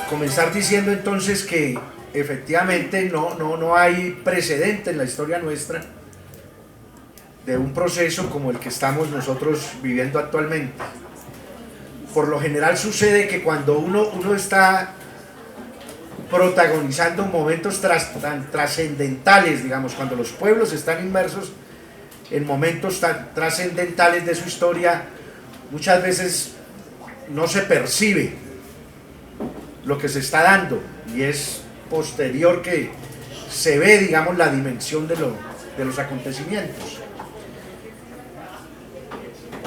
Comenzar diciendo entonces que efectivamente no hay precedente en la historia nuestra de un proceso como el que estamos nosotros viviendo actualmente. Por lo general sucede que cuando uno está protagonizando momentos tan trascendentales, digamos, cuando los pueblos están inmersos en momentos tan trascendentales de su historia, muchas veces no se percibe lo que se está dando, y es posterior que se ve, digamos, la dimensión de los acontecimientos.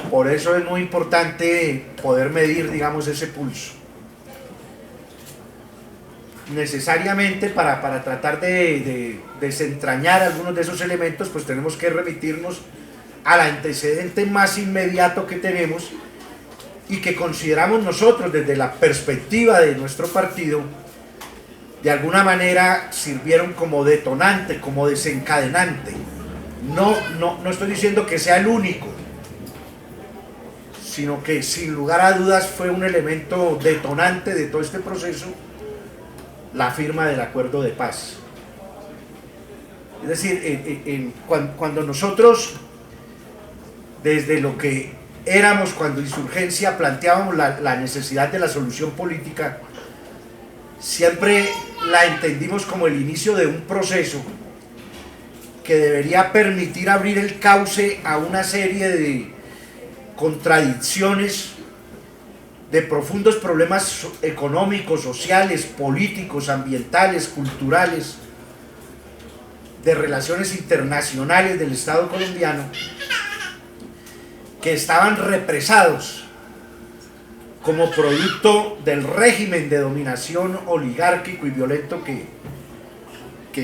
Por eso es muy importante poder medir, digamos, ese pulso. Necesariamente para tratar de desentrañar algunos de esos elementos, pues tenemos que remitirnos al antecedente más inmediato que tenemos y que consideramos nosotros desde la perspectiva de nuestro partido, de alguna manera sirvieron como detonante, como desencadenante. No estoy diciendo que sea el único, sino que sin lugar a dudas fue un elemento detonante de todo este proceso, la firma del acuerdo de paz. Es decir, cuando nosotros, desde lo que éramos cuando Insurgencia planteábamos la necesidad de la solución política, siempre la entendimos como el inicio de un proceso que debería permitir abrir el cauce a una serie de contradicciones, de profundos problemas económicos, sociales, políticos, ambientales, culturales, de relaciones internacionales del Estado colombiano, que estaban represados como producto del régimen de dominación oligárquico y violento que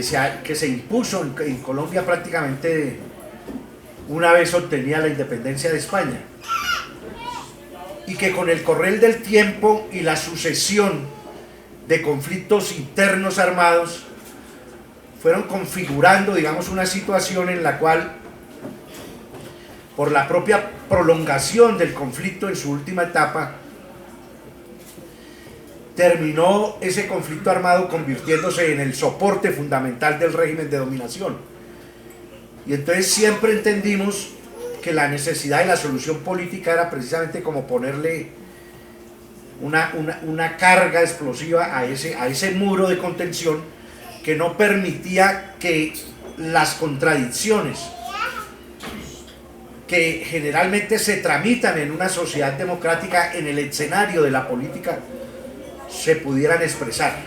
se impuso en Colombia prácticamente una vez obtenida la independencia de España, y que con el correr del tiempo y la sucesión de conflictos internos armados fueron configurando, digamos, una situación en la cual, por la propia prolongación del conflicto en su última etapa, terminó ese conflicto armado convirtiéndose en el soporte fundamental del régimen de dominación. Y entonces siempre entendimos que la necesidad de la solución política era precisamente como ponerle una carga explosiva a ese muro de contención que no permitía que las contradicciones que generalmente se tramitan en una sociedad democrática en el escenario de la política se pudieran expresar.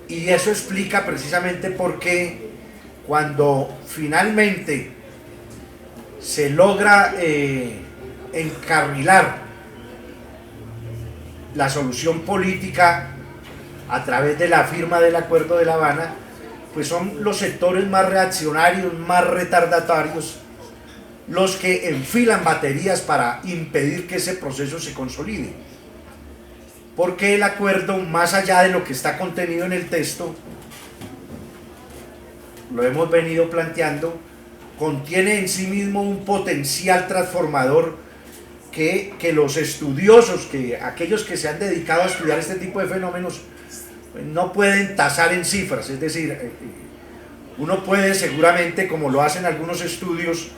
Y eso explica precisamente por qué cuando finalmente se logra encarrilar la solución política a través de la firma del Acuerdo de La Habana, pues son los sectores más reaccionarios, más retardatarios, los que enfilan baterías para impedir que ese proceso se consolide. Porque el acuerdo, más allá de lo que está contenido en el texto, lo hemos venido planteando, contiene en sí mismo un potencial transformador que los estudiosos, que aquellos que se han dedicado a estudiar este tipo de fenómenos, no pueden tasar en cifras. Es decir, uno puede seguramente, como lo hacen algunos estudios,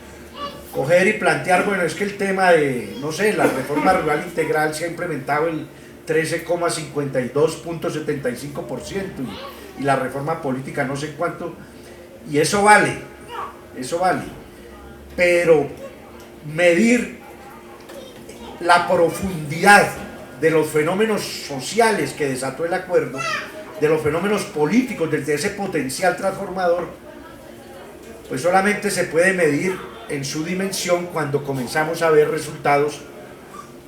coger y plantear, bueno, es que el tema de, no sé, la reforma rural integral se ha implementado el 13,52.75% y la reforma política no sé cuánto, y eso vale, pero medir la profundidad de los fenómenos sociales que desató el acuerdo, de los fenómenos políticos, desde ese potencial transformador, pues solamente se puede medir en su dimensión cuando comenzamos a ver resultados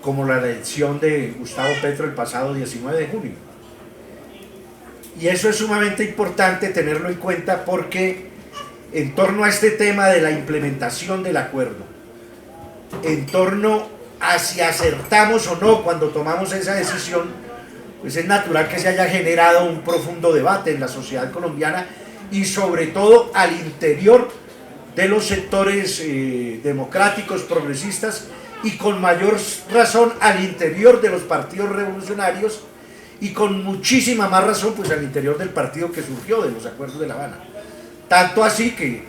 como la elección de Gustavo Petro el pasado 19 de junio. Y eso es sumamente importante tenerlo en cuenta, porque en torno a este tema de la implementación del acuerdo, en torno a si acertamos o no cuando tomamos esa decisión, pues es natural que se haya generado un profundo debate en la sociedad colombiana y sobre todo al interior de los sectores democráticos, progresistas, y con mayor razón al interior de los partidos revolucionarios, y con muchísima más razón pues al interior del partido que surgió de los acuerdos de La Habana. Tanto así que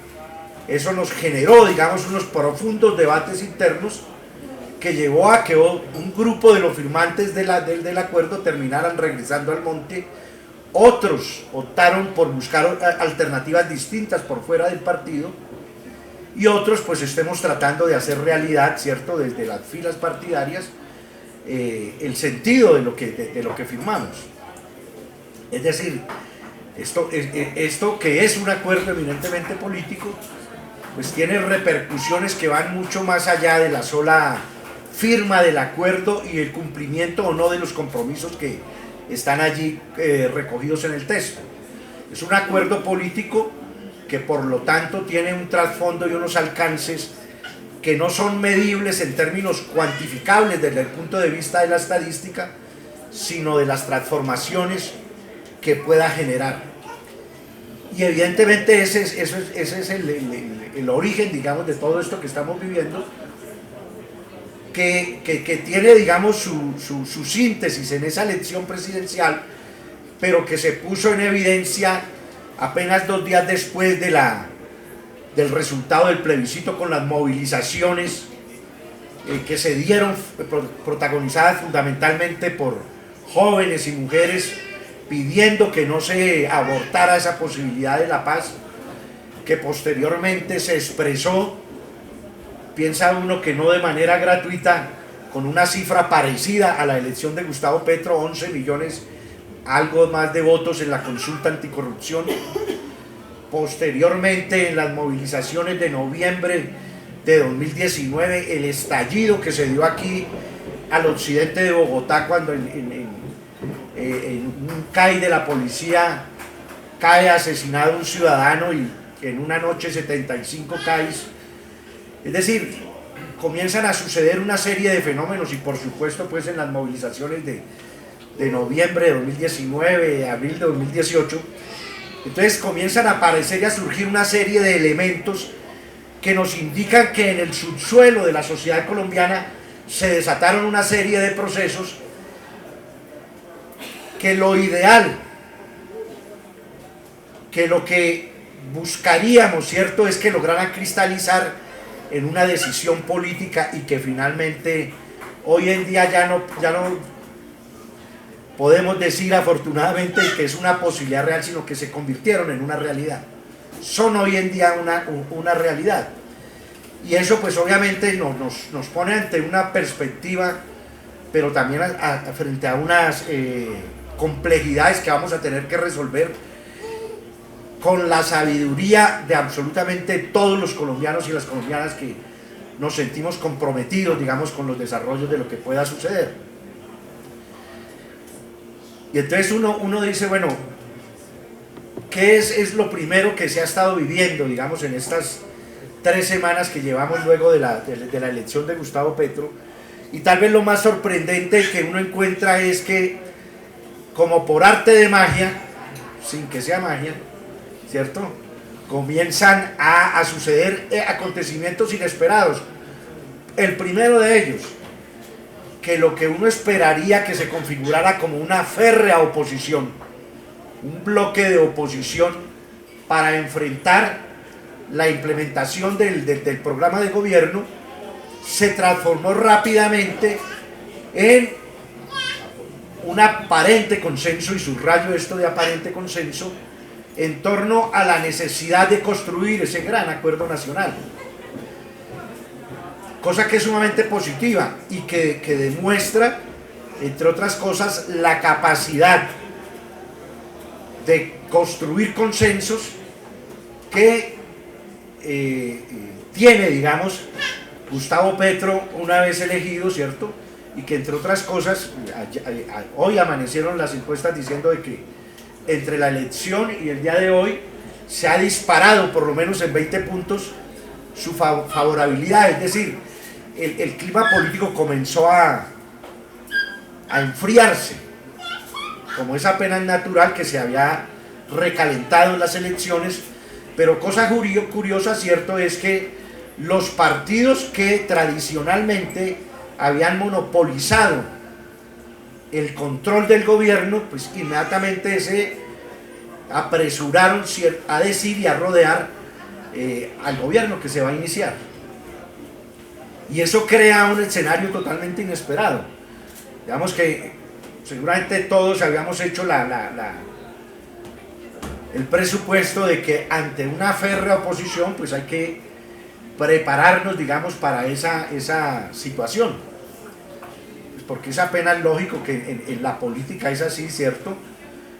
eso nos generó, digamos, unos profundos debates internos que llevó a que un grupo de los firmantes del acuerdo terminaran regresando al monte. Otros optaron por buscar alternativas distintas por fuera del partido, y otros pues estemos tratando de hacer realidad, ¿cierto?, desde las filas partidarias, el sentido de lo que firmamos. Es decir, esto que es un acuerdo eminentemente político, pues tiene repercusiones que van mucho más allá de la sola firma del acuerdo y el cumplimiento o no de los compromisos que están allí recogidos en el texto. Es un acuerdo político que por lo tanto tiene un trasfondo y unos alcances que no son medibles en términos cuantificables desde el punto de vista de la estadística, sino de las transformaciones que pueda generar. Y evidentemente ese es el origen, digamos, de todo esto que estamos viviendo, que tiene, digamos, su síntesis en esa elección presidencial, pero que se puso en evidencia apenas 2 días después del resultado del plebiscito, con las movilizaciones que se dieron, protagonizadas fundamentalmente por jóvenes y mujeres pidiendo que no se abortara esa posibilidad de la paz, que posteriormente se expresó, piensa uno que no de manera gratuita, con una cifra parecida a la elección de Gustavo Petro, 11 millones, algo más de votos en la consulta anticorrupción. Posteriormente, en las movilizaciones de noviembre de 2019, el estallido que se dio aquí al occidente de Bogotá, cuando en un CAI de la policía cae asesinado un ciudadano, y en una noche 75 CAIs. Es decir, comienzan a suceder una serie de fenómenos, y por supuesto pues en las movilizaciones de noviembre de 2019, abril de 2018, entonces comienzan a aparecer y a surgir una serie de elementos que nos indican que en el subsuelo de la sociedad colombiana se desataron una serie de procesos que lo ideal, que lo que buscaríamos, ¿cierto?, es que lograran cristalizar en una decisión política, y que finalmente hoy en día ya no podemos decir afortunadamente que es una posibilidad real, sino que se convirtieron en una realidad. Son hoy en día una realidad. Y eso pues obviamente nos pone ante una perspectiva, pero también frente a unas complejidades que vamos a tener que resolver con la sabiduría de absolutamente todos los colombianos y las colombianas, que nos sentimos comprometidos, digamos, con los desarrollos de lo que pueda suceder. Y entonces uno dice, bueno, ¿qué es lo primero que se ha estado viviendo, digamos, en estas 3 semanas que llevamos luego de la elección de Gustavo Petro? Y tal vez lo más sorprendente que uno encuentra es que, como por arte de magia, sin que sea magia, ¿cierto?, comienzan a suceder acontecimientos inesperados. El primero de ellos, que lo que uno esperaría que se configurara como una férrea oposición, un bloque de oposición para enfrentar la implementación del programa de gobierno, se transformó rápidamente en un aparente consenso, y subrayo esto de aparente consenso, en torno a la necesidad de construir ese gran acuerdo nacional. Cosa que es sumamente positiva y que demuestra, entre otras cosas, la capacidad de construir consensos que tiene, digamos, Gustavo Petro una vez elegido, ¿cierto? Y que, entre otras cosas, hoy amanecieron las encuestas diciendo de que entre la elección y el día de hoy se ha disparado por lo menos en 20 puntos su favorabilidad. Es decir, el clima político comenzó a enfriarse, como es apenas natural, que se había recalentado en las elecciones, pero cosa curiosa, cierto, es que los partidos que tradicionalmente habían monopolizado el control del gobierno, pues inmediatamente se apresuraron a decir y a rodear al gobierno que se va a iniciar. Y eso crea un escenario totalmente inesperado. Digamos que seguramente todos habíamos hecho el presupuesto de que ante una férrea oposición pues hay que prepararnos, digamos, para esa situación. Pues porque es apenas lógico que en la política es así, ¿cierto?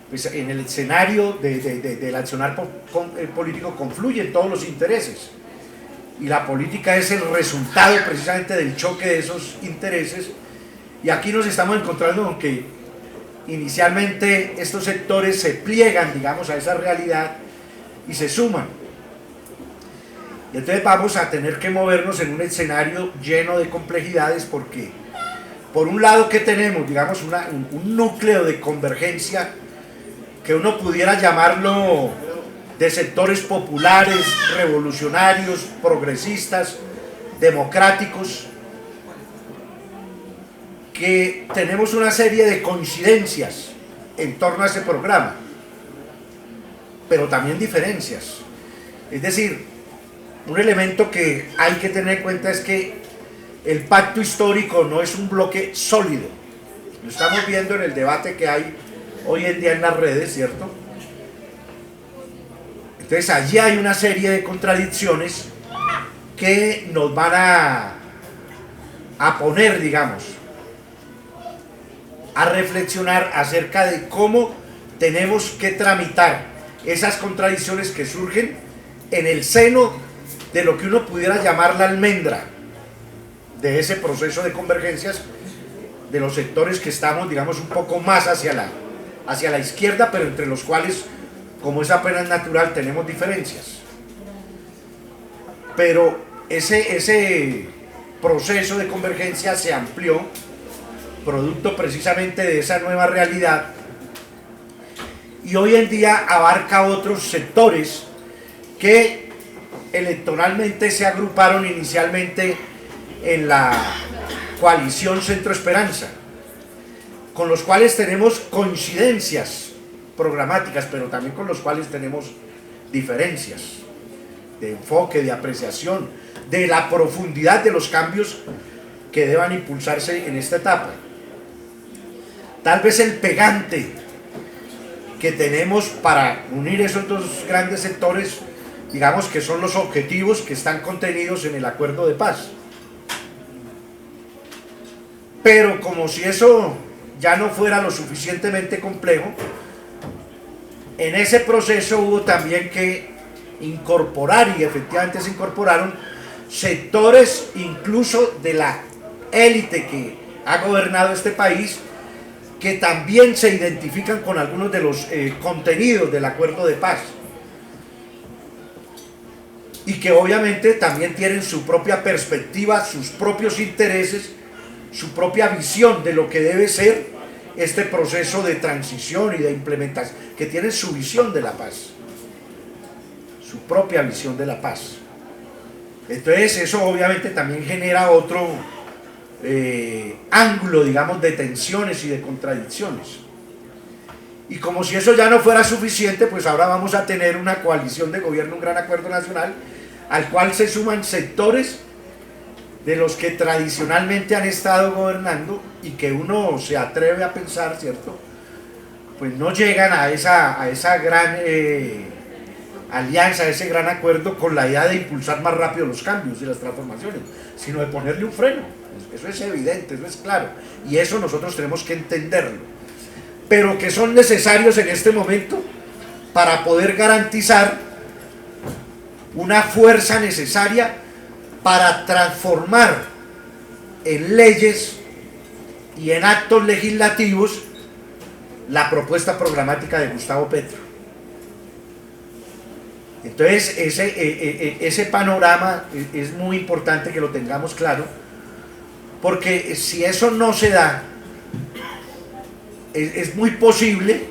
Pues en el escenario del accionar político confluyen todos los intereses. Y la política es el resultado precisamente del choque de esos intereses, y aquí nos estamos encontrando con que inicialmente estos sectores se pliegan, digamos, a esa realidad y se suman. Y entonces vamos a tener que movernos en un escenario lleno de complejidades, porque por un lado que tenemos, digamos, un núcleo de convergencia que uno pudiera llamarlo de sectores populares, revolucionarios, progresistas, democráticos, que tenemos una serie de coincidencias en torno a ese programa, pero también diferencias. Es decir, un elemento que hay que tener en cuenta es que el pacto histórico no es un bloque sólido. Lo estamos viendo en el debate que hay hoy en día en las redes, ¿cierto? Entonces allí hay una serie de contradicciones que nos van a poner, digamos, a reflexionar acerca de cómo tenemos que tramitar esas contradicciones que surgen en el seno de lo que uno pudiera llamar la almendra de ese proceso de convergencias de los sectores que estamos, digamos, un poco más hacia la izquierda, pero entre los cuales, como es apenas natural, tenemos diferencias. Pero ese proceso de convergencia se amplió producto precisamente de esa nueva realidad, y hoy en día abarca otros sectores que electoralmente se agruparon inicialmente en la coalición Centro Esperanza, con los cuales tenemos coincidencias programáticas, pero también con los cuales tenemos diferencias de enfoque, de apreciación, de la profundidad de los cambios que deban impulsarse en esta etapa. Tal vez el pegante que tenemos para unir esos dos grandes sectores, digamos que son los objetivos que están contenidos en el acuerdo de paz. Pero como si eso ya no fuera lo suficientemente complejo, en ese proceso hubo también que incorporar, y efectivamente se incorporaron sectores incluso de la élite que ha gobernado este país, que también se identifican con algunos de los contenidos del acuerdo de paz, y que obviamente también tienen su propia perspectiva, sus propios intereses, su propia visión de lo que debe ser este proceso de transición y de implementación, que tienen su visión de la paz, su propia visión de la paz. Entonces eso obviamente también genera otro ángulo, digamos, de tensiones y de contradicciones. Y como si eso ya no fuera suficiente, pues ahora vamos a tener una coalición de gobierno, un gran acuerdo nacional, al cual se suman sectores de los que tradicionalmente han estado gobernando y que uno se atreve a pensar, ¿cierto?, pues no llegan a esa gran alianza, a ese gran acuerdo con la idea de impulsar más rápido los cambios y las transformaciones, sino de ponerle un freno. Eso es evidente, eso es claro, y eso nosotros tenemos que entenderlo, pero que son necesarios en este momento para poder garantizar una fuerza necesaria para transformar en leyes y en actos legislativos la propuesta programática de Gustavo Petro. Entonces ese panorama es muy importante que lo tengamos claro, porque si eso no se da, es muy posible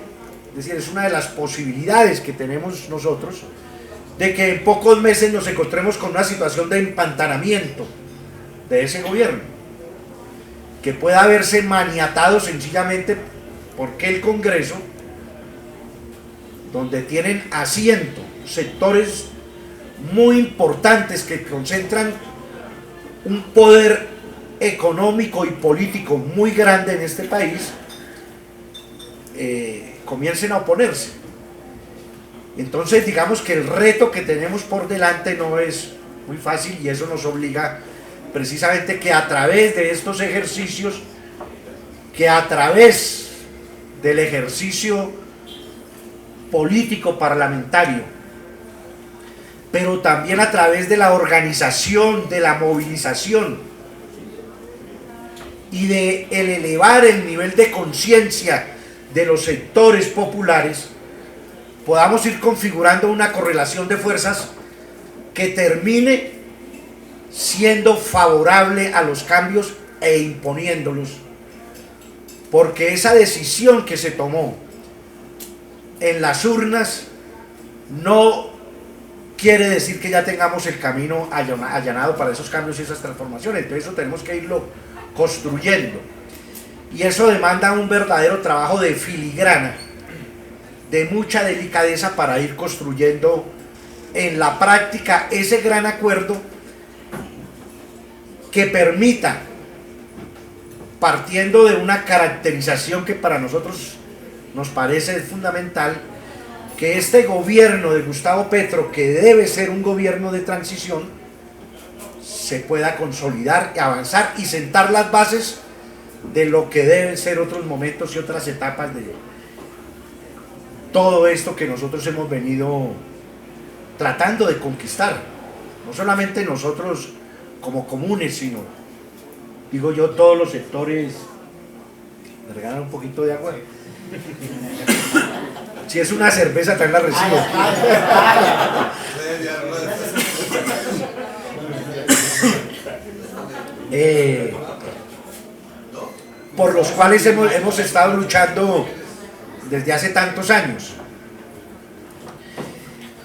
Es decir, es una de las posibilidades que tenemos nosotros de que en pocos meses nos encontremos con una situación de empantanamiento de ese gobierno, que pueda verse maniatado sencillamente porque el Congreso, donde tienen asiento sectores muy importantes que concentran un poder económico y político muy grande en este país, comiencen a oponerse. Entonces digamos que el reto que tenemos por delante no es muy fácil, y eso nos obliga precisamente que a través de estos ejercicios, que a través del ejercicio político parlamentario, pero también a través de la organización, de la movilización y de el elevar el nivel de conciencia de los sectores populares, podamos ir configurando una correlación de fuerzas que termine siendo favorable a los cambios e imponiéndolos, porque esa decisión que se tomó en las urnas no quiere decir que ya tengamos el camino allanado para esos cambios y esas transformaciones. Entonces eso tenemos que irlo construyendo, y eso demanda un verdadero trabajo de filigrana, de mucha delicadeza, para ir construyendo en la práctica ese gran acuerdo que permita, partiendo de una caracterización que para nosotros nos parece fundamental, que este gobierno de Gustavo Petro, que debe ser un gobierno de transición, se pueda consolidar, avanzar y sentar las bases de lo que deben ser otros momentos y otras etapas de todo esto que nosotros hemos venido tratando de conquistar, no solamente nosotros como comunes, sino, digo yo, todos los sectores. ¿Me regalan un poquito de agua? Si es una cerveza, también la recibo. Por los cuales hemos estado luchando desde hace tantos años.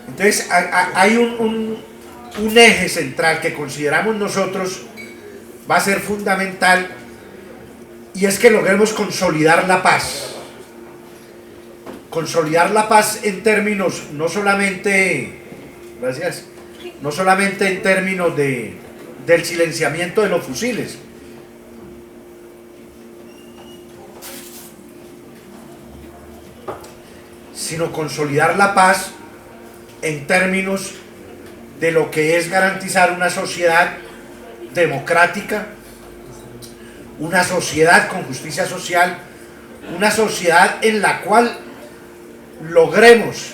Entonces hay un eje central que consideramos nosotros va a ser fundamental, y es que logremos consolidar la paz. Consolidar la paz en términos no solamente, gracias, no solamente en términos del silenciamiento de los fusiles, sino consolidar la paz en términos de lo que es garantizar una sociedad democrática, una sociedad con justicia social, una sociedad en la cual logremos,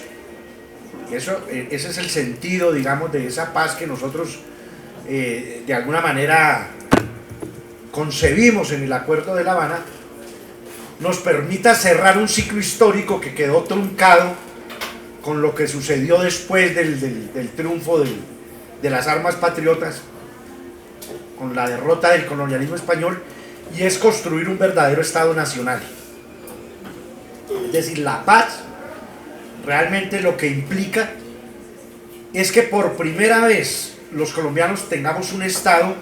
ese es el sentido, digamos, de esa paz que nosotros de alguna manera concebimos en el Acuerdo de La Habana, nos permita cerrar un ciclo histórico que quedó truncado con lo que sucedió después del triunfo de las armas patriotas, con la derrota del colonialismo español, y es construir un verdadero Estado nacional. Es decir, la paz realmente lo que implica es que por primera vez los colombianos tengamos un Estado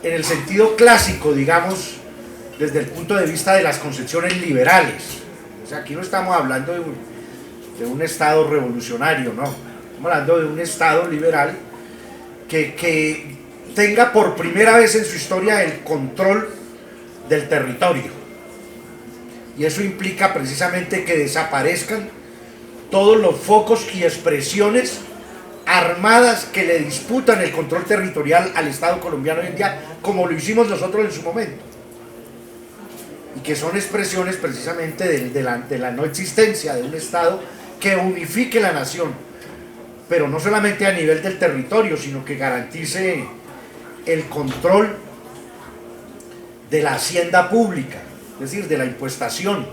en el sentido clásico, digamos, desde el punto de vista de las concepciones liberales. O sea, aquí no estamos hablando de un Estado revolucionario, no. Estamos hablando de un Estado liberal que tenga por primera vez en su historia el control del territorio. Y eso implica precisamente que desaparezcan todos los focos y expresiones armadas que le disputan el control territorial al Estado colombiano hoy en día, como lo hicimos nosotros en su momento, y que son expresiones precisamente de la no existencia de un Estado que unifique la nación, pero no solamente a nivel del territorio, sino que garantice el control de la hacienda pública, es decir, de la impuestación,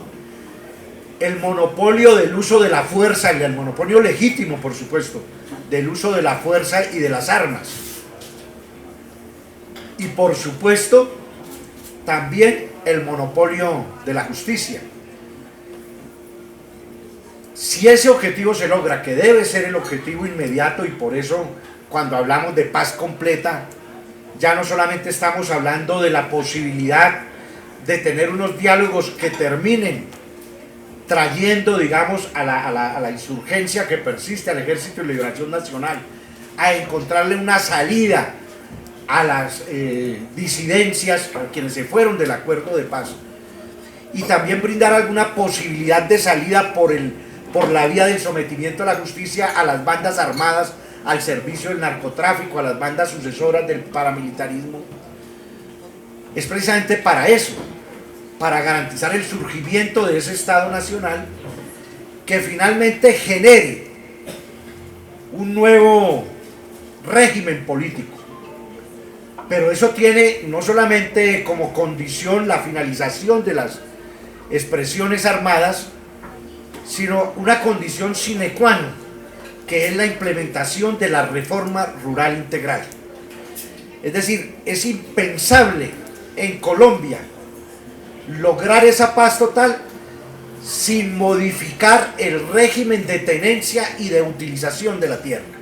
el monopolio del uso de la fuerza, y el monopolio legítimo, por supuesto, del uso de la fuerza y de las armas, y por supuesto también el monopolio de la justicia. Si ese objetivo se logra, que debe ser el objetivo inmediato, y por eso cuando hablamos de paz completa, ya no solamente estamos hablando de la posibilidad de tener unos diálogos que terminen trayendo, digamos, a la insurgencia que persiste, al Ejército de Liberación Nacional, a encontrarle una salida a las disidencias, a quienes se fueron del acuerdo de paz, y también brindar alguna posibilidad de salida por la vía del sometimiento a la justicia a las bandas armadas, al servicio del narcotráfico, a las bandas sucesoras del paramilitarismo. Es precisamente para eso, para garantizar el surgimiento de ese Estado Nacional que finalmente genere un nuevo régimen político. Pero eso tiene no solamente como condición la finalización de las expresiones armadas, sino una condición sine qua non, que es la implementación de la reforma rural integral. Es decir, es impensable en Colombia lograr esa paz total sin modificar el régimen de tenencia y de utilización de la tierra.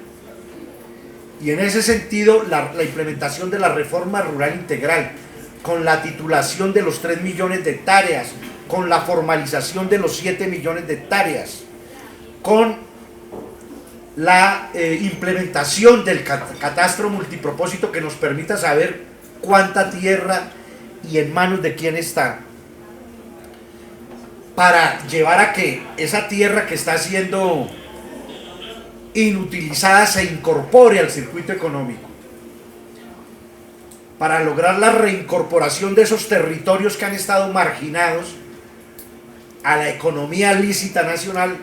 Y en ese sentido, la implementación de la reforma rural integral, con la titulación de los 3 millones de hectáreas, con la formalización de los 7 millones de hectáreas, con la implementación del catastro multipropósito que nos permita saber cuánta tierra y en manos de quién está, para llevar a que esa tierra que está siendo inutilizada se incorpore al circuito económico, para lograr la reincorporación de esos territorios que han estado marginados a la economía lícita nacional,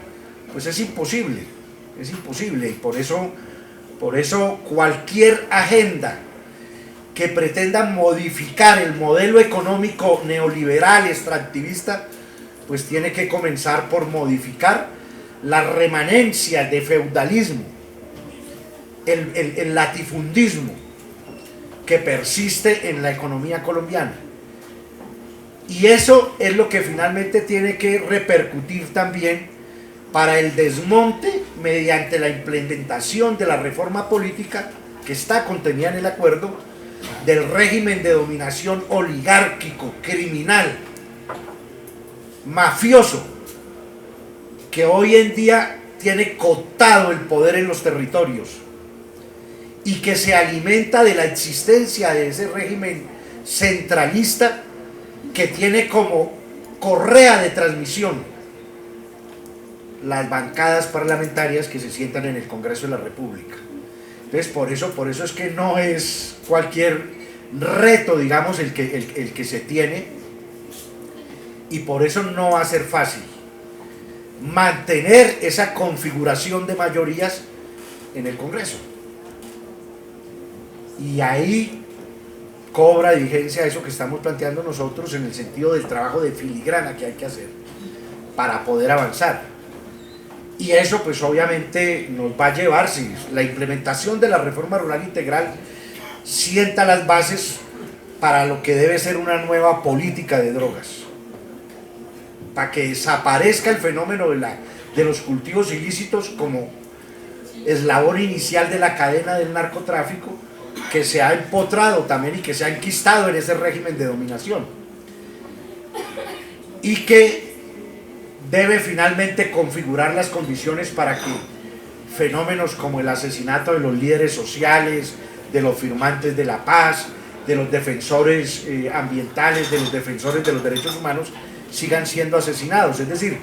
pues es imposible, y por eso cualquier agenda que pretenda modificar el modelo económico neoliberal extractivista, pues tiene que comenzar por modificar la remanencia de feudalismo, el latifundismo que persiste en la economía colombiana. Y eso es lo que finalmente tiene que repercutir también para el desmonte mediante la implementación de la reforma política que está contenida en el acuerdo, del régimen de dominación oligárquico, criminal, mafioso, que hoy en día tiene cooptado el poder en los territorios y que se alimenta de la existencia de ese régimen centralista que tiene como correa de transmisión las bancadas parlamentarias que se sientan en el Congreso de la República. Entonces por eso es que no es cualquier reto, digamos, el que se tiene, y por eso no va a ser fácil mantener esa configuración de mayorías en el Congreso. Y ahí cobra vigencia eso que estamos planteando nosotros en el sentido del trabajo de filigrana que hay que hacer para poder avanzar. Y eso pues obviamente nos va a llevar, si la implementación de la reforma rural integral sienta las bases para lo que debe ser una nueva política de drogas, para que desaparezca el fenómeno de los cultivos ilícitos como eslabón inicial de la cadena del narcotráfico, que se ha empotrado también y que se ha enquistado en ese régimen de dominación, y que debe finalmente configurar las condiciones para que fenómenos como el asesinato de los líderes sociales, de los firmantes de la paz, de los defensores ambientales, de los defensores de los derechos humanos, sigan siendo asesinados. Es decir,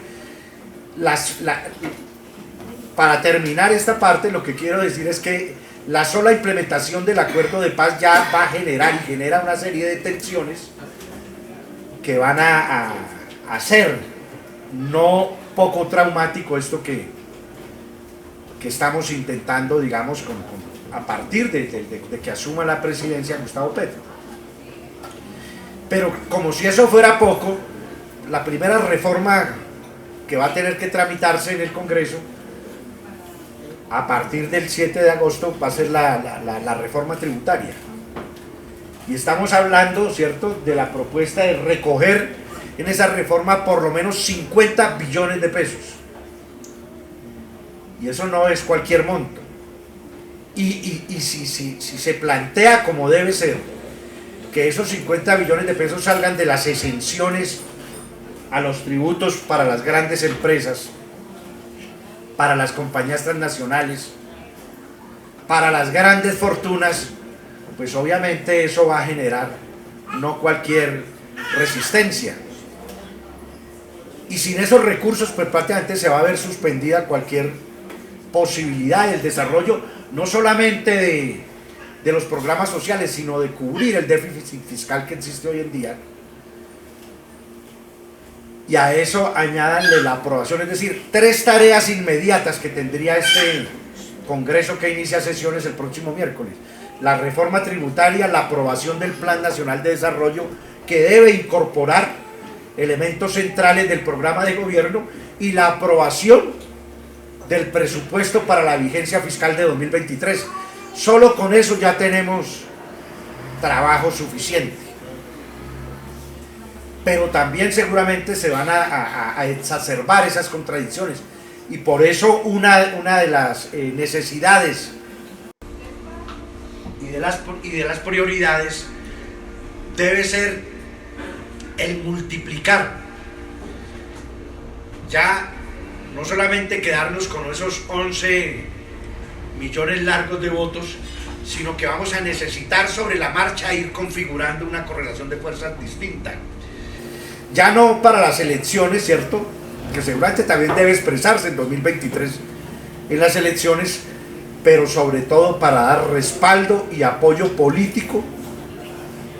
para terminar esta parte, lo que quiero decir es que la sola implementación del acuerdo de paz ya va a generar y genera una serie de tensiones que van a hacer no poco traumático esto que estamos intentando, digamos, a partir de que asuma la presidencia Gustavo Petro. Pero como si eso fuera poco, la primera reforma que va a tener que tramitarse en el Congreso a partir del 7 de agosto va a ser la reforma tributaria. Y estamos hablando, ¿cierto?, de la propuesta de recoger en esa reforma por lo menos 50 billones de pesos. y eso no es cualquier monto. Y si se plantea como debe ser, que esos 50 billones de pesos salgan de las exenciones a los tributos para las grandes empresas, para las compañías transnacionales, para las grandes fortunas, pues obviamente eso va a generar no cualquier resistencia. Y sin esos recursos, pues prácticamente se va a ver suspendida cualquier posibilidad del desarrollo, no solamente de los programas sociales, sino de cubrir el déficit fiscal que existe hoy en día. Y a eso añádanle la aprobación, es decir, 3 tareas inmediatas que tendría este Congreso que inicia sesiones el próximo miércoles: la reforma tributaria, la aprobación del Plan Nacional de Desarrollo, que debe incorporar elementos centrales del programa de gobierno, y la aprobación del presupuesto para la vigencia fiscal de 2023. Solo con eso ya tenemos trabajo suficiente. Pero también seguramente se van a exacerbar esas contradicciones, y por eso una de las necesidades y de las prioridades debe ser el multiplicar, ya no solamente quedarnos con esos 11 millones largos de votos, sino que vamos a necesitar sobre la marcha ir configurando una correlación de fuerzas distinta. Ya no para las elecciones, ¿cierto?, que seguramente también debe expresarse en 2023 en las elecciones, pero sobre todo para dar respaldo y apoyo político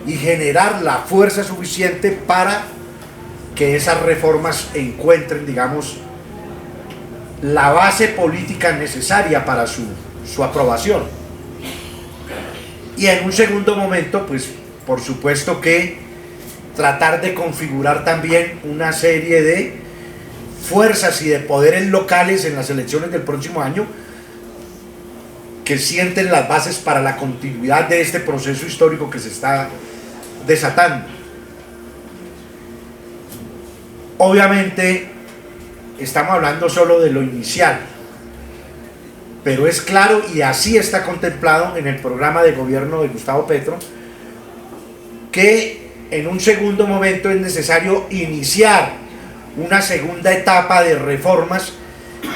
y generar la fuerza suficiente para que esas reformas encuentren, digamos, la base política necesaria para su aprobación. Y en un segundo momento, pues por supuesto que tratar de configurar también una serie de fuerzas y de poderes locales en las elecciones del próximo año que sienten las bases para la continuidad de este proceso histórico que se está desatando. Obviamente estamos hablando solo de lo inicial, pero es claro, y así está contemplado en el programa de gobierno de Gustavo Petro, que en un segundo momento es necesario iniciar una segunda etapa de reformas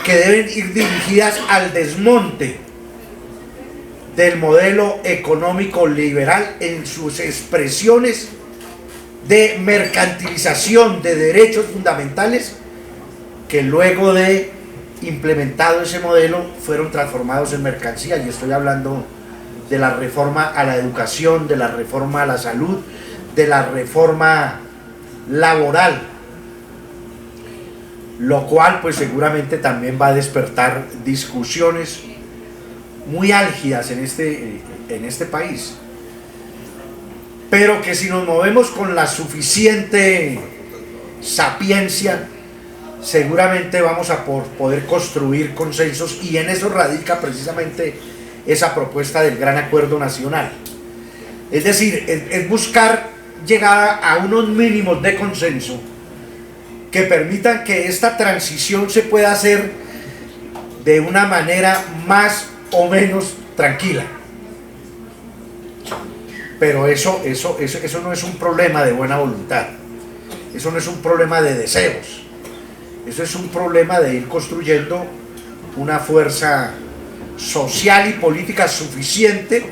que deben ir dirigidas al desmonte del modelo económico liberal en sus expresiones de mercantilización de derechos fundamentales, que luego de implementado ese modelo fueron transformados en mercancía. Y estoy hablando de la reforma a la educación, de la reforma a la salud, de la reforma laboral, lo cual pues seguramente también va a despertar discusiones muy álgidas en este país, pero que si nos movemos con la suficiente sapiencia, seguramente vamos a poder construir consensos, y en eso radica precisamente esa propuesta del Gran Acuerdo Nacional. Es decir, es buscar llegar a unos mínimos de consenso que permitan que esta transición se pueda hacer de una manera más o menos tranquila. Pero eso no es un problema de buena voluntad, eso no es un problema de deseos, eso es un problema de ir construyendo una fuerza social y política suficiente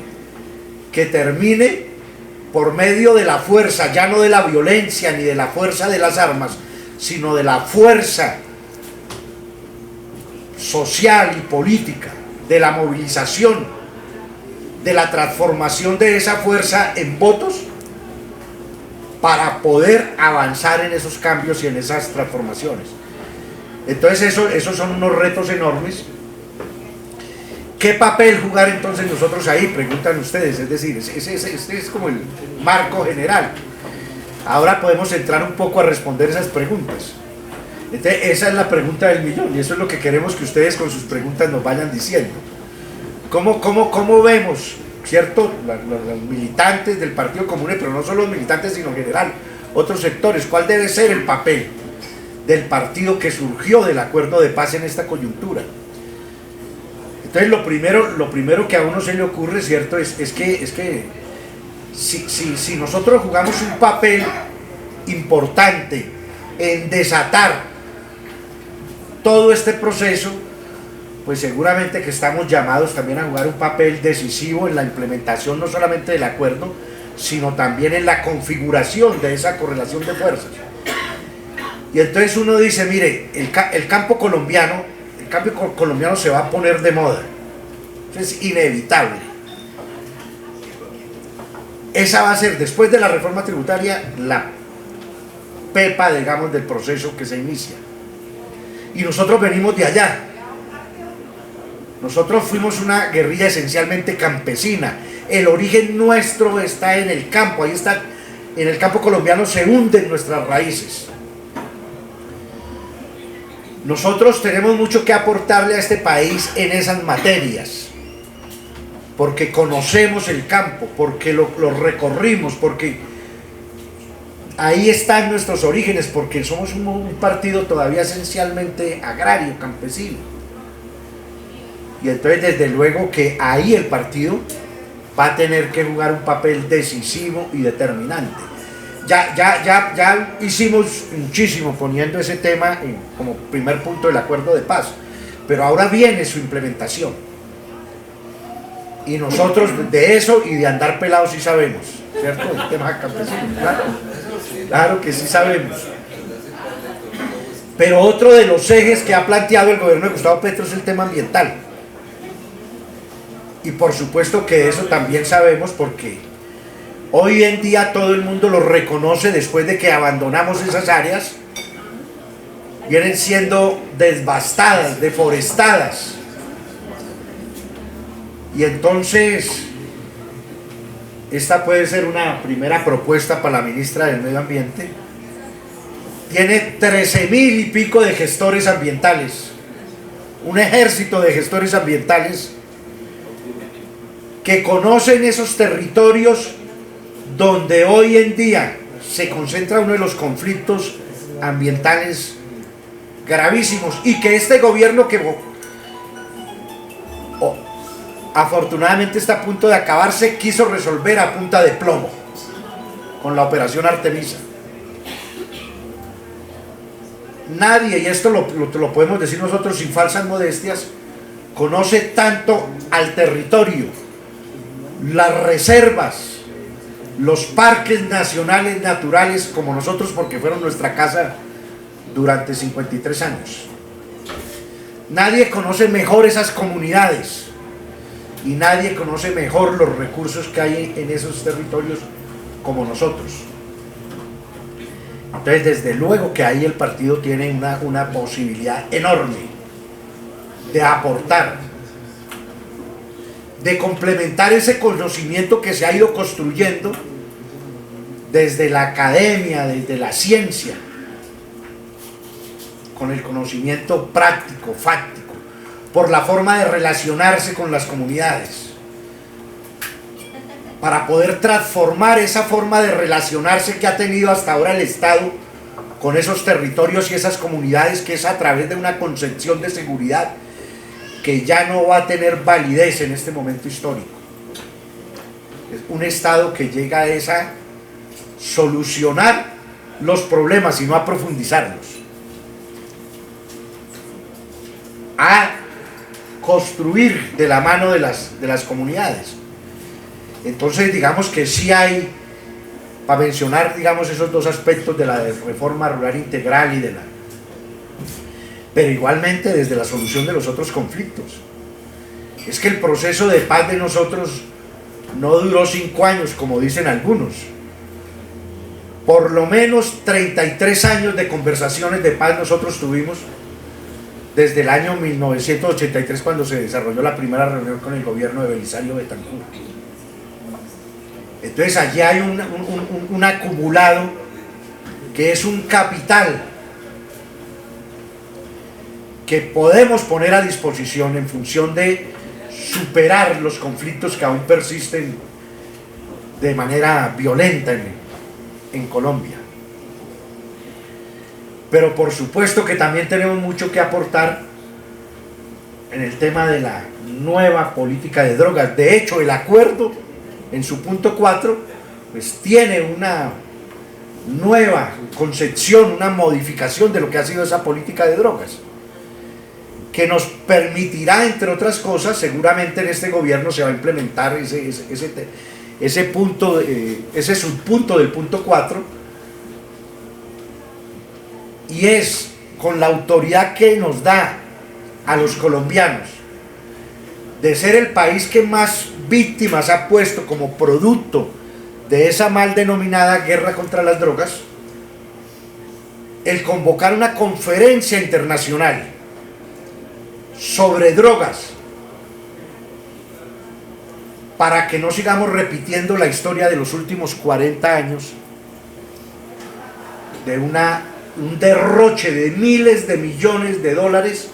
que termine por medio de la fuerza, ya no de la violencia ni de la fuerza de las armas, sino de la fuerza social y política, de la movilización, de la transformación de esa fuerza en votos, para poder avanzar en esos cambios y en esas transformaciones. Entonces esos son unos retos enormes. ¿Qué papel jugar entonces nosotros ahí?, preguntan ustedes. Es decir, este es como el marco general. Ahora podemos entrar un poco a responder esas preguntas. Entonces, esa es la pregunta del millón, y eso es lo que queremos que ustedes con sus preguntas nos vayan diciendo. ¿Cómo vemos, cierto, los militantes del Partido Común, pero no solo los militantes, sino en general otros sectores? ¿Cuál debe ser el papel del partido que surgió del acuerdo de paz en esta coyuntura? Entonces lo primero que a uno se le ocurre, ¿cierto? Es que si nosotros jugamos un papel importante en desatar todo este proceso, pues seguramente que estamos llamados también a jugar un papel decisivo en la implementación no solamente del acuerdo, sino también en la configuración de esa correlación de fuerzas. Y entonces uno dice, mire, el campo colombiano se va a poner de moda. Eso es inevitable. Esa va a ser, después de la reforma tributaria, la pepa, digamos, del proceso que se inicia. Y nosotros venimos de allá. Nosotros fuimos una guerrilla esencialmente campesina. El origen nuestro está en el campo. Ahí está, en el campo colombiano se hunden nuestras raíces. Nosotros tenemos mucho que aportarle a este país en esas materias, porque conocemos el campo, porque lo recorrimos, porque ahí están nuestros orígenes, porque somos un partido todavía esencialmente agrario, campesino. Y entonces desde luego que ahí el partido va a tener que jugar un papel decisivo y determinante. Ya hicimos muchísimo poniendo ese tema como primer punto del acuerdo de paz, pero ahora viene su implementación. Y nosotros de eso y de andar pelados sí sabemos, ¿cierto? El tema campesino, claro que sí sabemos. Pero otro de los ejes que ha planteado el gobierno de Gustavo Petro es el tema ambiental. Y por supuesto que eso también sabemos, porque hoy en día todo el mundo lo reconoce después de que abandonamos esas áreas. Vienen siendo devastadas, deforestadas. Y entonces, esta puede ser una primera propuesta para la ministra del Medio Ambiente. Tiene 13.000 y pico de gestores ambientales. Un ejército de gestores ambientales que conocen esos territorios donde hoy en día se concentra uno de los conflictos ambientales gravísimos y que este gobierno afortunadamente está a punto de acabarse, quiso resolver a punta de plomo con la operación Artemisa. Nadie, y esto lo podemos decir nosotros sin falsas modestias, conoce tanto al territorio, las reservas, los parques nacionales naturales como nosotros, porque fueron nuestra casa durante 53 años. Nadie conoce mejor esas comunidades y nadie conoce mejor los recursos que hay en esos territorios como nosotros. Entonces, desde luego que ahí el partido tiene una posibilidad enorme de aportar, de complementar ese conocimiento que se ha ido construyendo desde la academia, desde la ciencia, con el conocimiento práctico, fáctico, por la forma de relacionarse con las comunidades, para poder transformar esa forma de relacionarse que ha tenido hasta ahora el Estado con esos territorios y esas comunidades, que es a través de una concepción de seguridad que ya no va a tener validez en este momento histórico. Es un Estado que llega a solucionar los problemas y no a profundizarlos, a construir de la mano de las comunidades. Entonces, digamos que sí hay, para mencionar, digamos, esos dos aspectos de la reforma rural integral y pero igualmente desde la solución de los otros conflictos. Es que el proceso de paz de nosotros no duró 5 años, como dicen algunos. Por lo menos 33 años de conversaciones de paz nosotros tuvimos desde el año 1983, cuando se desarrolló la primera reunión con el gobierno de Belisario Betancur. Entonces allí hay un acumulado que es un capital que podemos poner a disposición en función de superar los conflictos que aún persisten de manera violenta en Colombia. Pero por supuesto que también tenemos mucho que aportar en el tema de la nueva política de drogas. De hecho, el acuerdo en su punto 4 pues tiene una nueva concepción, una modificación de lo que ha sido esa política de drogas, que nos permitirá, entre otras cosas, seguramente en este gobierno se va a implementar ese punto, ese subpunto del punto 4, y es con la autoridad que nos da a los colombianos de ser el país que más víctimas ha puesto como producto de esa mal denominada guerra contra las drogas, el convocar una conferencia internacional sobre drogas para que no sigamos repitiendo la historia de los últimos 40 años de un derroche de miles de millones de dólares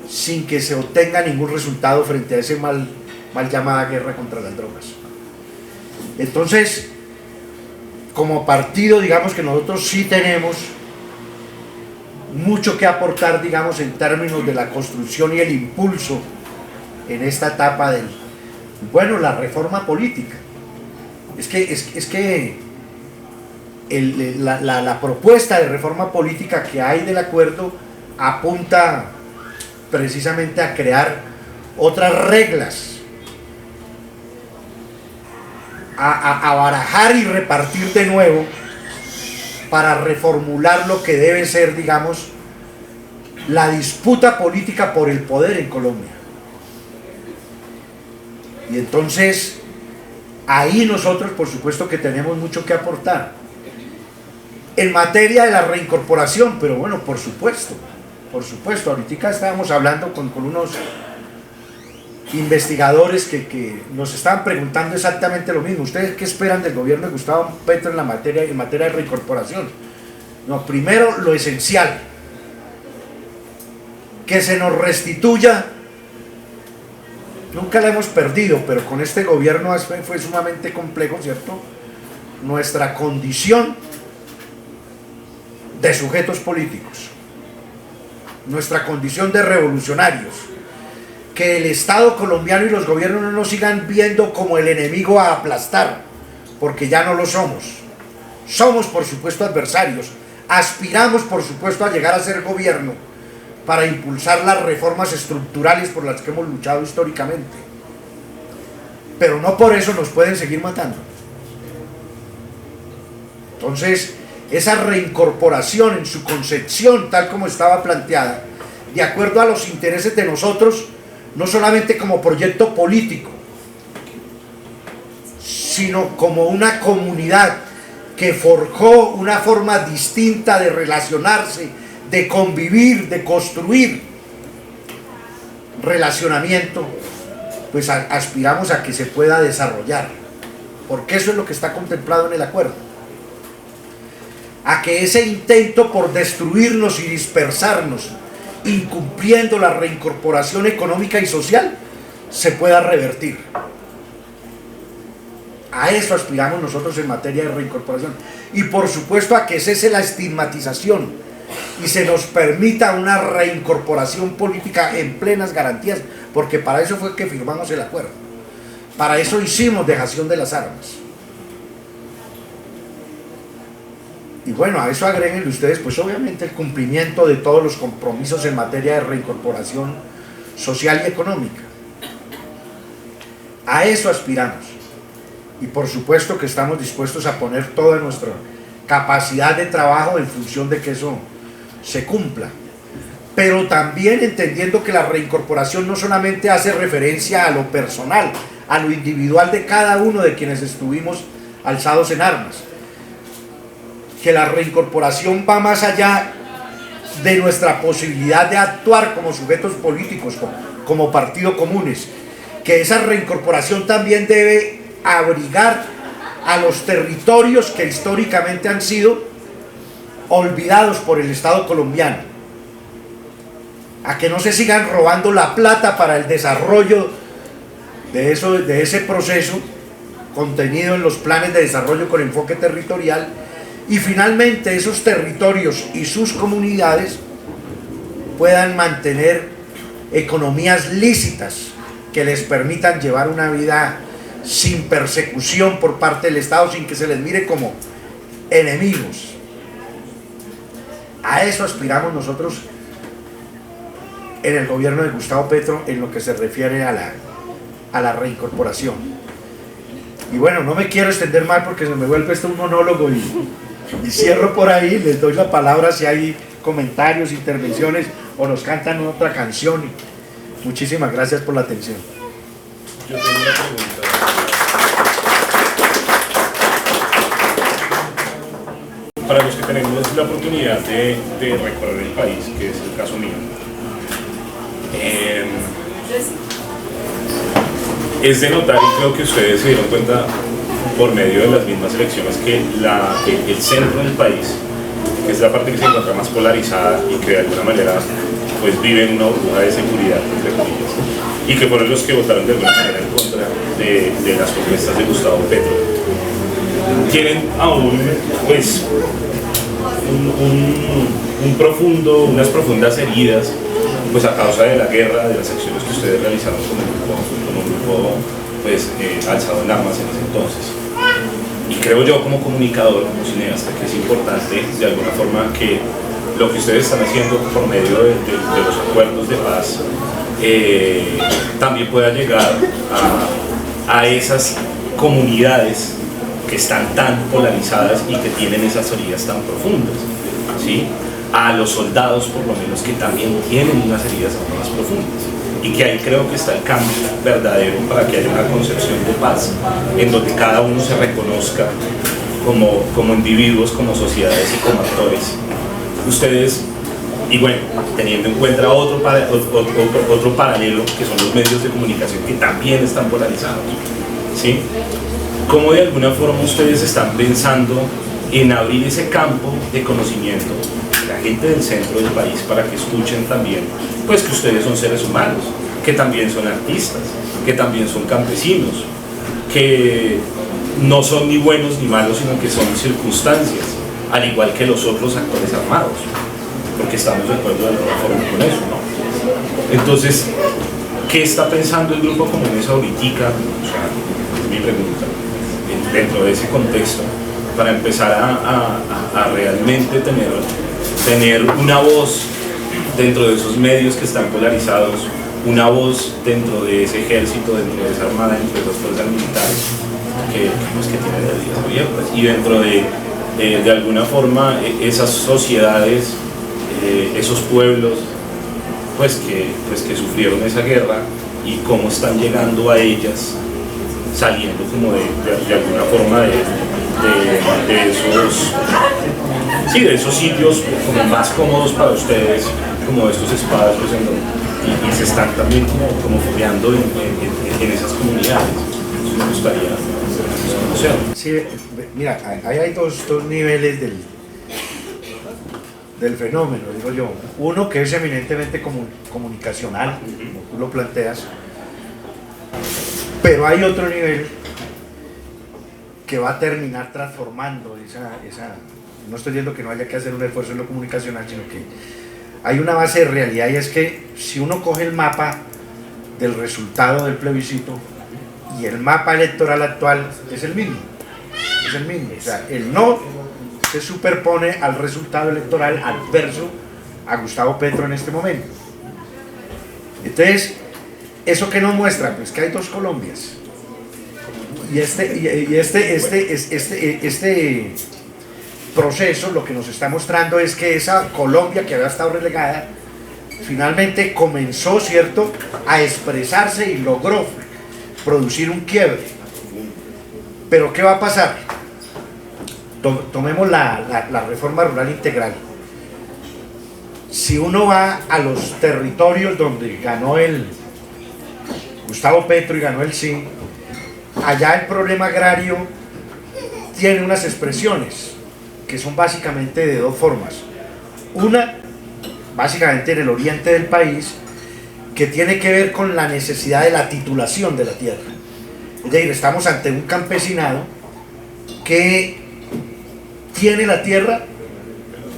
sin que se obtenga ningún resultado frente a ese mal llamada guerra contra las drogas. Entonces, como partido, digamos que nosotros sí tenemos mucho que aportar, digamos, en términos de la construcción y el impulso en esta etapa del, bueno, la reforma política. Es que la propuesta de reforma política que hay del acuerdo apunta precisamente a crear otras reglas, a barajar y repartir de nuevo para reformular lo que debe ser, digamos, la disputa política por el poder en Colombia. Y entonces ahí nosotros por supuesto que tenemos mucho que aportar en materia de la reincorporación, pero bueno, por supuesto, ahorita estábamos hablando con unos investigadores que nos estaban preguntando exactamente lo mismo. ¿Ustedes qué esperan del gobierno de Gustavo Petro en materia de reincorporación? No, primero lo esencial, que se nos restituya. Nunca la hemos perdido, pero con este gobierno fue sumamente complejo, ¿cierto? Nuestra condición de sujetos políticos, nuestra condición de revolucionarios, que el Estado colombiano y los gobiernos no nos sigan viendo como el enemigo a aplastar, porque ya no lo somos. Somos por supuesto adversarios, aspiramos por supuesto a llegar a ser gobierno para impulsar las reformas estructurales por las que hemos luchado históricamente, pero no por eso nos pueden seguir matando. Entonces, esa reincorporación en su concepción tal como estaba planteada, de acuerdo a los intereses de nosotros, no solamente como proyecto político, sino como una comunidad que forjó una forma distinta de relacionarse, de convivir, de construir relacionamiento, pues aspiramos a que se pueda desarrollar, porque eso es lo que está contemplado en el acuerdo, a que ese intento por destruirnos y dispersarnos, incumpliendo la reincorporación económica y social, se pueda revertir. A eso aspiramos nosotros en materia de reincorporación, y por supuesto a que cese la estigmatización y se nos permita una reincorporación política en plenas garantías, porque para eso fue que firmamos el acuerdo, para eso hicimos dejación de las armas. Y bueno, a eso agréguenle ustedes pues obviamente el cumplimiento de todos los compromisos en materia de reincorporación social y económica. A eso aspiramos, y por supuesto que estamos dispuestos a poner toda nuestra capacidad de trabajo en función de que eso se cumpla, pero también entendiendo que la reincorporación no solamente hace referencia a lo personal, a lo individual de cada uno de quienes estuvimos alzados en armas, que la reincorporación va más allá de nuestra posibilidad de actuar como sujetos políticos, como partido comunes, que esa reincorporación también debe abrigar a los territorios que históricamente han sido olvidados por el Estado colombiano, a que no se sigan robando la plata para el desarrollo de ese proceso contenido en los planes de desarrollo con enfoque territorial, y finalmente esos territorios y sus comunidades puedan mantener economías lícitas que les permitan llevar una vida sin persecución por parte del Estado, sin que se les mire como enemigos. A eso aspiramos nosotros en el gobierno de Gustavo Petro en lo que se refiere a la reincorporación. Y bueno, no me quiero extender más porque se me vuelve esto un monólogo y cierro por ahí. Les doy la palabra si hay comentarios, intervenciones o nos cantan otra canción. Muchísimas gracias por la atención. Yo tengo una pregunta. Para los que tenemos la oportunidad de recorrer el país, que es el caso mío, es de notar, y creo que ustedes se dieron cuenta por medio de las mismas elecciones, que el centro del país, que es la parte que se encuentra más polarizada y que de alguna manera pues vive en una burbuja de seguridad, entre comillas, y que fueron los que votaron de alguna manera en contra de las propuestas de Gustavo Petro, tienen aún pues unas profundas heridas pues a causa de la guerra, de las acciones que ustedes realizaron como grupo pues, alzado en armas en ese entonces. Y creo yo como comunicador, como cineasta, que es importante de alguna forma que lo que ustedes están haciendo por medio de los acuerdos de paz también pueda llegar a esas comunidades que están tan polarizadas y que tienen esas heridas tan profundas, ¿sí? A los soldados por lo menos que también tienen unas heridas aún más profundas, y que ahí creo que está el cambio verdadero para que haya una concepción de paz en donde cada uno se reconozca como individuos, como sociedades y como actores. Ustedes, y bueno, teniendo en cuenta otro paralelo que son los medios de comunicación que también están polarizados, ¿sí? ¿Cómo de alguna forma ustedes están pensando en abrir ese campo de conocimiento a la gente del centro del país para que escuchen también pues que ustedes son seres humanos, que también son artistas, que también son campesinos, que no son ni buenos ni malos, sino que son circunstancias, al igual que los otros actores armados, porque estamos de acuerdo de alguna forma con eso, ¿no? Entonces, ¿qué está pensando el Grupo Comunes ahorita? O sea, es mi pregunta, dentro de ese contexto, para empezar a realmente tener una voz dentro de esos medios que están polarizados, una voz dentro de ese ejército, dentro de esa armada, dentro de esas fuerzas militares que tienen las vías abiertas, y dentro de alguna forma esas sociedades, esos pueblos que sufrieron esa guerra, y cómo están llegando a ellas, saliendo como de alguna forma de esos sitios como más cómodos para ustedes, como estos espacios y se están también como fogueando en esas comunidades. Eso me gustaría conocer. Sí, mira, ahí hay dos niveles del fenómeno, digo yo. Uno que es eminentemente comunicacional, como tú lo planteas, pero hay otro nivel que va a terminar transformando esa. No estoy diciendo que no haya que hacer un esfuerzo en lo comunicacional, sino que hay una base de realidad, y es que si uno coge el mapa del resultado del plebiscito y el mapa electoral actual, es el mismo. O sea, el no se superpone al resultado electoral adverso a Gustavo Petro en este momento. Entonces, ¿eso qué nos muestra? Pues que hay dos Colombias. Y este proceso lo que nos está mostrando es que esa Colombia que había estado relegada finalmente comenzó, ¿cierto?, a expresarse y logró producir un quiebre. Pero ¿qué va a pasar? Tomemos la reforma rural integral. Si uno va a los territorios donde ganó el Gustavo Petro y ganó el sí, allá el problema agrario tiene unas expresiones que son básicamente de dos formas. Una, básicamente en el oriente del país, que tiene que ver con la necesidad de la titulación de la tierra. Es decir, estamos ante un campesinado que tiene la tierra,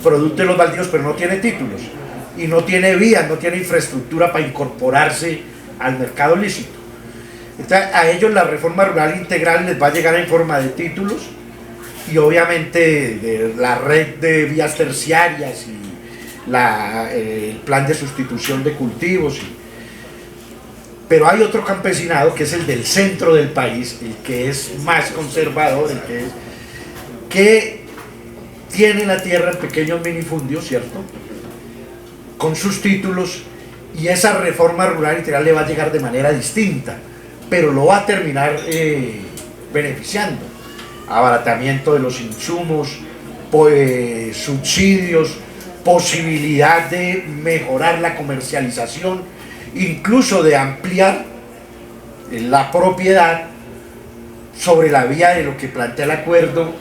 producto de los baldíos, pero no tiene títulos. y no tiene vías, no tiene infraestructura para incorporarse al mercado lícito. Entonces, a ellos la reforma rural integral les va a llegar en forma de títulos y obviamente de la red de vías terciarias y el plan de sustitución de cultivos. Pero hay otro campesinado que es el del centro del país, el que es más conservador, que tiene la tierra en pequeños minifundios, ¿cierto?, con sus títulos, y esa reforma rural integral le va a llegar de manera distinta, pero lo va a terminar beneficiando. Abaratamiento de los insumos, subsidios, posibilidad de mejorar la comercialización, incluso de ampliar la propiedad sobre la vía de lo que plantea el acuerdo.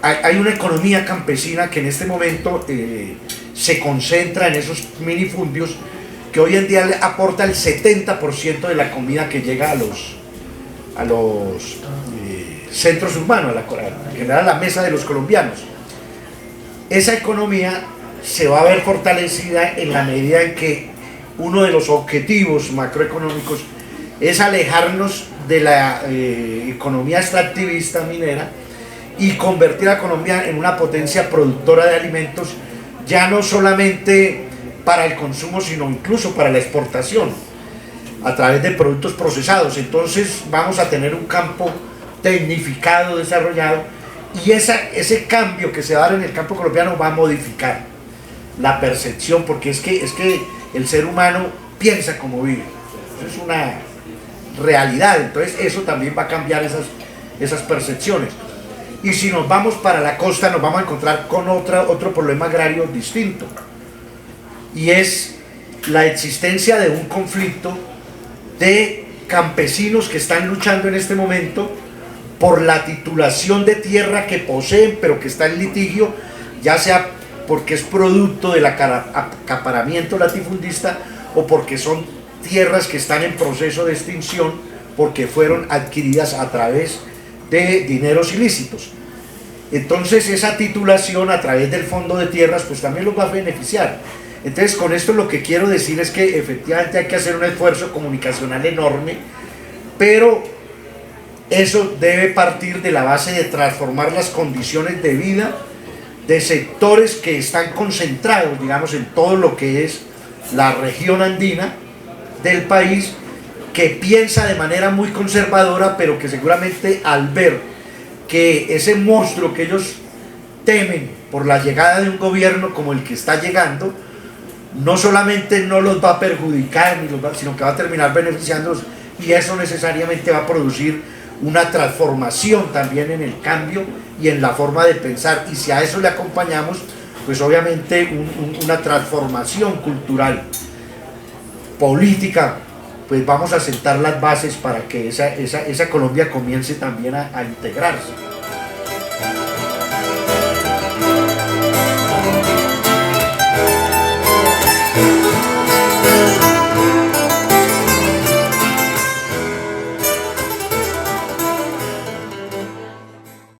Hay una economía campesina que en este momento se concentra en esos minifundios, que hoy en día aporta el 70% de la comida que llega a los centros urbanos, en general a la mesa de los colombianos. Esa economía se va a ver fortalecida en la medida en que uno de los objetivos macroeconómicos es alejarnos de la economía extractivista minera y convertir a Colombia en una potencia productora de alimentos, ya no solamente para el consumo, sino incluso para la exportación a través de productos procesados. Entonces vamos a tener un campo tecnificado, desarrollado, y ese cambio que se va a dar en el campo colombiano va a modificar la percepción, porque es que el ser humano piensa como vive. Eso es una realidad. Entonces eso también va a cambiar esas percepciones. Y si nos vamos para la costa, nos vamos a encontrar con otro problema agrario distinto, y es la existencia de un conflicto de campesinos que están luchando en este momento por la titulación de tierra que poseen, pero que está en litigio, ya sea porque es producto del acaparamiento latifundista o porque son tierras que están en proceso de extinción porque fueron adquiridas a través de dineros ilícitos. Entonces esa titulación a través del fondo de tierras pues también los va a beneficiar. Entonces con esto lo que quiero decir es que efectivamente hay que hacer un esfuerzo comunicacional enorme, pero eso debe partir de la base de transformar las condiciones de vida de sectores que están concentrados, digamos, en todo lo que es la región andina del país, que piensa de manera muy conservadora, pero que seguramente al ver que ese monstruo que ellos temen por la llegada de un gobierno como el que está llegando, no solamente no los va a perjudicar, sino que va a terminar beneficiándolos, y eso necesariamente va a producir una transformación también en el cambio y en la forma de pensar, y si a eso le acompañamos, pues obviamente una transformación cultural, política, pues vamos a sentar las bases para que esa Colombia comience también a integrarse.